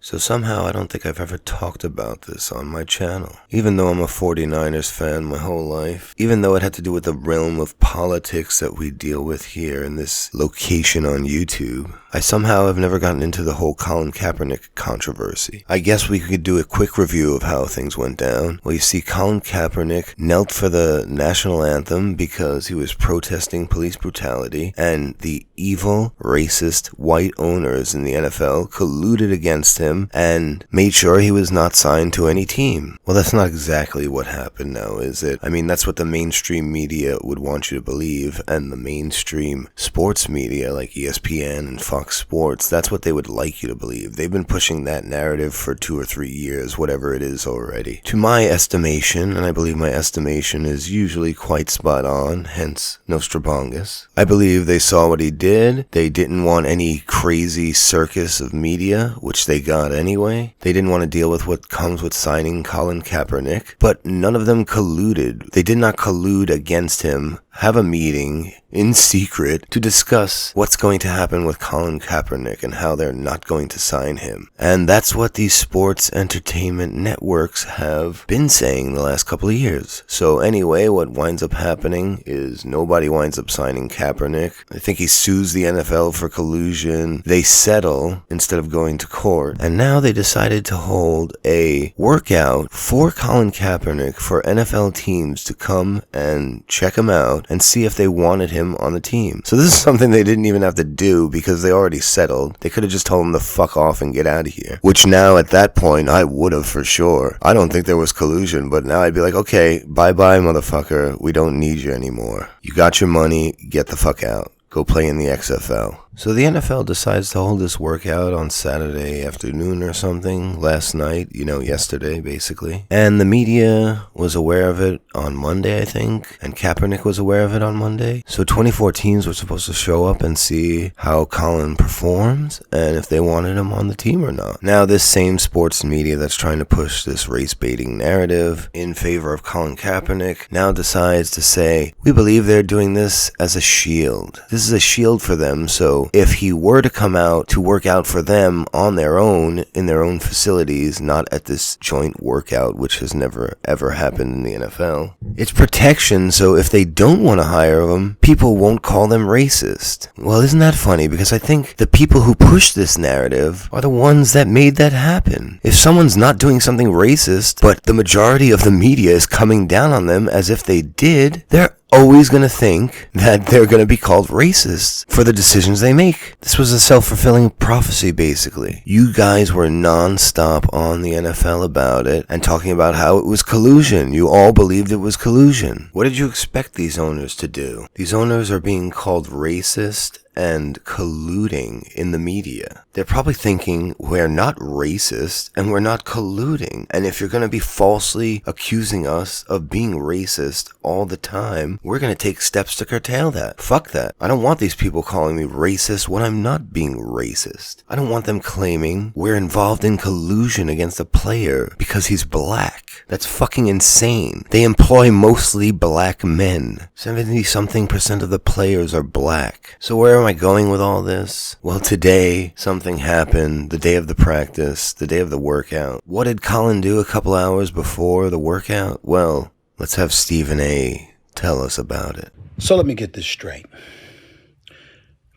So somehow I don't think I've ever talked about this on my channel. Even though I'm a 49ers fan my whole life, even though it had to do with the realm of politics that we deal with here in this location on YouTube, I somehow have never gotten into the whole Colin Kaepernick controversy. I guess we could do a quick review of how things went down. Well, you see, Colin Kaepernick knelt for the national anthem because he was protesting police brutality, and the evil, racist, white owners in the NFL colluded against him and made sure he was not signed to any team. Well, that's not exactly what happened now, is it? I mean, that's what the mainstream media would want you to believe, and the mainstream sports media like ESPN and Fox Sports, that's what they would like you to believe. They've been pushing that narrative for 2 or 3 years, whatever it is already. To my estimation, and I believe my estimation is usually quite spot on, hence Nostrabongus, I believe they saw what he did. They didn't want any crazy circus of media, which they got anyway. They didn't want to deal with what comes with signing Colin Kaepernick, but none of them colluded. They did not collude against him, have a meeting in secret to discuss what's going to happen with Colin Kaepernick and how they're not going to sign him. And that's what these sports entertainment networks have been saying the last couple of years. So anyway, what winds up happening is nobody winds up signing Kaepernick. I think he sues the NFL for collusion. They settle instead of going to court. And now they decided to hold a workout for Colin Kaepernick for NFL teams to come and check him out and see if they wanted him on the team. So this is something they didn't even have to do because they already settled. They could have just told him to fuck off and get out of here. Which now, at that point, I would have for sure. I don't think there was collusion, but now I'd be like, okay, bye-bye, motherfucker. We don't need you anymore. You got your money. Get the fuck out. Go play in the XFL. So the NFL decides to hold this workout on Saturday afternoon or something, last night, yesterday, basically. And the media was aware of it on Monday, I think, and Kaepernick was aware of it on Monday. So 24 teams were supposed to show up and see how Colin performs and if they wanted him on the team or not. Now, this same sports media that's trying to push this race-baiting narrative in favor of Colin Kaepernick now decides to say, we believe they're doing this as a shield. This is a shield for them, so if he were to come out to work out for them on their own, in their own facilities, not at this joint workout, which has never ever happened in the NFL, it's protection, so if they don't want to hire him, people won't call them racist. Well, isn't that funny? Because I think the people who push this narrative are the ones that made that happen. If someone's not doing something racist, but the majority of the media is coming down on them as if they did, they're always going to think that they're going to be called racists for the decisions they make. This was a self-fulfilling prophecy, basically. You guys were non-stop on the NFL about it and talking about how it was collusion. You all believed it was collusion. What did you expect these owners to do? These owners are being called racist and colluding in the media. They're probably thinking, we're not racist and we're not colluding. And if you're going to be falsely accusing us of being racist all the time, we're going to take steps to curtail that. Fuck that. I don't want these people calling me racist when I'm not being racist. I don't want them claiming we're involved in collusion against a player because he's black. That's fucking insane. They employ mostly black men. 70-something% of the players are black. So where am I going with all this? Well, today, something happened, the day of the practice, the day of the workout. What did Colin do a couple hours before the workout? Well, let's have Stephen A. tell us about it. So let me get this straight.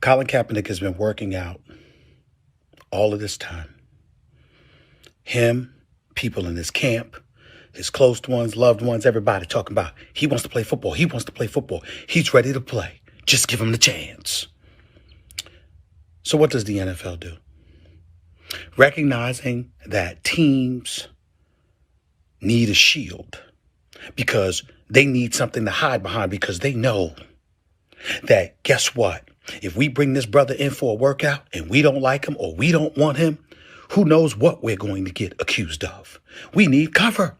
Colin Kaepernick has been working out all of this time. Him, people in his camp, his close ones, loved ones, everybody talking about he wants to play football. He wants to play football. He's ready to play. Just give him the chance. So what does the NFL do? Recognizing that teams need a shield because they need something to hide behind, because they know that, guess what? If we bring this brother in for a workout and we don't like him or we don't want him, who knows what we're going to get accused of? We need cover.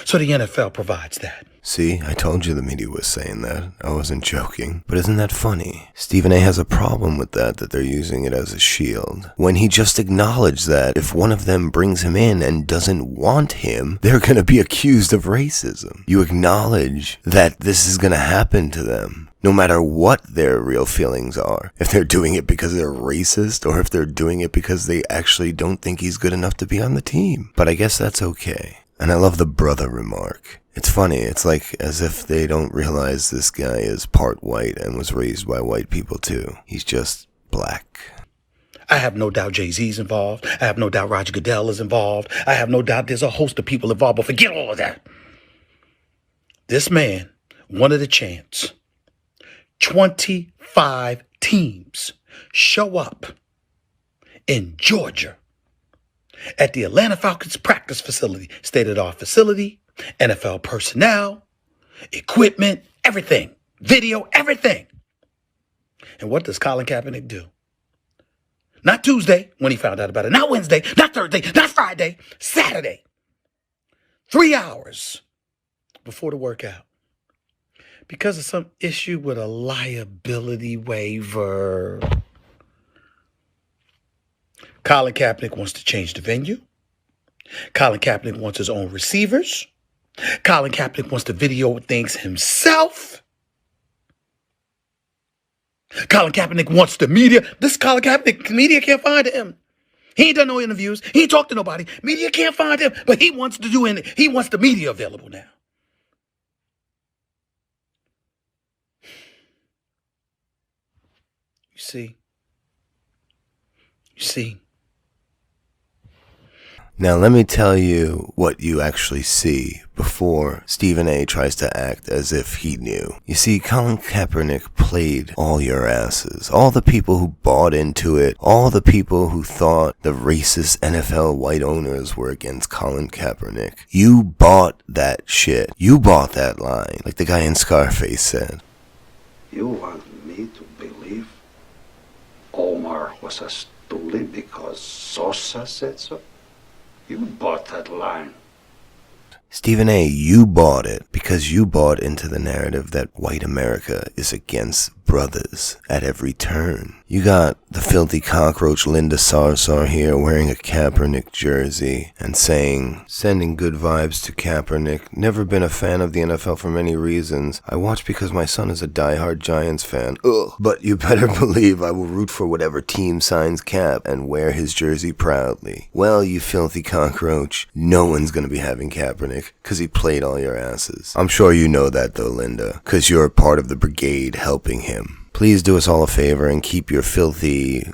So the NFL provides that. See, I told you the media was saying that. I wasn't joking. But isn't that funny? Stephen A. has a problem with that they're using it as a shield. When he just acknowledged that if one of them brings him in and doesn't want him, they're going to be accused of racism. You acknowledge that this is going to happen to them. No matter what their real feelings are. If they're doing it because they're racist or if they're doing it because they actually don't think he's good enough to be on the team. But I guess that's okay. And I love the brother remark. It's funny. It's like as if they don't realize this guy is part white and was raised by white people too. He's just black. I have no doubt Jay-Z's involved. I have no doubt Roger Goodell is involved. I have no doubt there's a host of people involved, but forget all of that. This man wanted a chance. 25 teams show up in Georgia at the Atlanta Falcons practice facility, state-of-the-art facility, NFL personnel, equipment, everything, video, everything. And what does Colin Kaepernick do? Not Tuesday when he found out about it, not Wednesday, not Thursday, not Friday, Saturday. 3 hours before the workout. Because of some issue with a liability waiver. Colin Kaepernick wants to change the venue. Colin Kaepernick wants his own receivers. Colin Kaepernick wants to video things himself. Colin Kaepernick wants the media. This Colin Kaepernick, media can't find him. He ain't done no interviews. He ain't talked to nobody. Media can't find him, but he wants to do it. He wants the media available now. You see. Now let me tell you what you actually see before Stephen A. tries to act as if he knew. You see, Colin Kaepernick played all your asses. All the people who bought into it. All the people who thought the racist NFL white owners were against Colin Kaepernick. You bought that shit. You bought that line. Like the guy in Scarface said. You want me to believe Omar was a stoolie because Sosa said so? You bought that line. Stephen A., you bought it because you bought into the narrative that white America is against brothers at every turn. You got the filthy cockroach Linda Sarsar here wearing a Kaepernick jersey and sending good vibes to Kaepernick. Never been a fan of the NFL for many reasons. I watch because my son is a diehard Giants fan. Ugh. But you better believe I will root for whatever team signs Cap and wear his jersey proudly. Well, you filthy cockroach, no one's gonna be having Kaepernick because he played all your asses. I'm sure you know that though, Linda, because you're a part of the brigade helping him. Please do us all a favor and keep your filthy,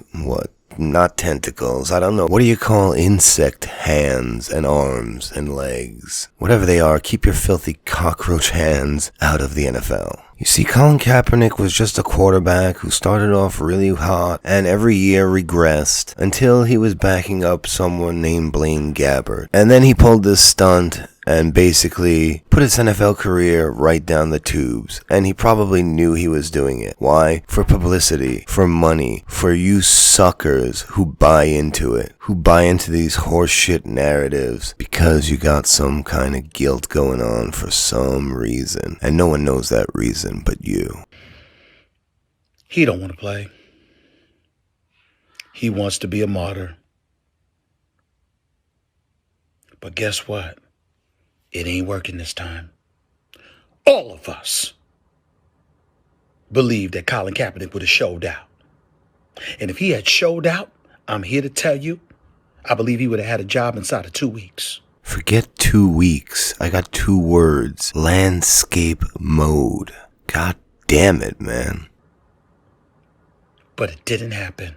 not tentacles, I don't know. What do you call insect hands and arms and legs? Whatever they are, keep your filthy cockroach hands out of the NFL. You see, Colin Kaepernick was just a quarterback who started off really hot and every year regressed until he was backing up someone named Blaine Gabbert. And then he pulled this stunt and basically put his NFL career right down the tubes. And he probably knew he was doing it. Why? For publicity, for money, for you suckers who buy into it, who buy into these horseshit narratives because you got some kind of guilt going on for some reason. And no one knows that reason but you. He don't want to play. He wants to be a martyr. But guess what? It ain't working this time. All of us believe that Colin Kaepernick would have showed out. And if he had showed out, I'm here to tell you, I believe he would have had a job inside of 2 weeks. Forget 2 weeks. I got 2 words. Landscape mode. God damn it, man. But it didn't happen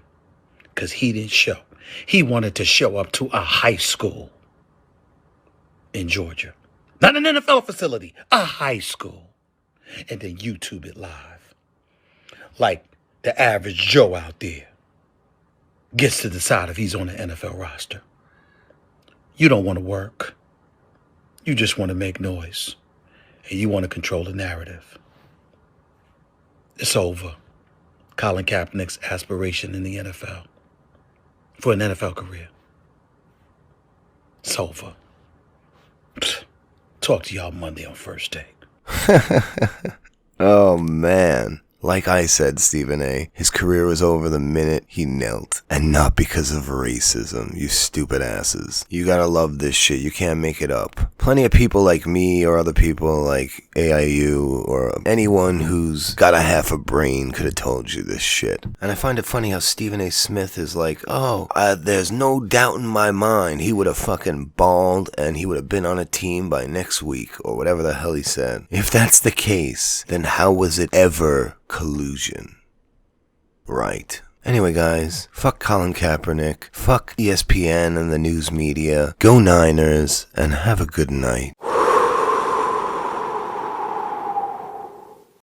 because he didn't show. He wanted to show up to a high school in Georgia. Not an NFL facility, a high school. And then YouTube it live. Like the average Joe out there gets to decide if he's on the NFL roster. You don't want to work. You just want to make noise. And you want to control the narrative. It's over. Colin Kaepernick's aspiration in the NFL. For an NFL career. It's over. Talk to y'all Monday on First Take. Oh, man. Like I said, Stephen A., his career was over the minute he knelt. And not because of racism, you stupid asses. You gotta love this shit, you can't make it up. Plenty of people like me or other people like AIU or anyone who's got a half a brain could have told you this shit. And I find it funny how Stephen A. Smith is like, there's no doubt in my mind he would have fucking balled and he would have been on a team by next week or whatever the hell he said. If that's the case, then how was it ever collusion? Right. Anyway, guys, fuck Colin Kaepernick, fuck ESPN and the news media, go Niners, and have a good night.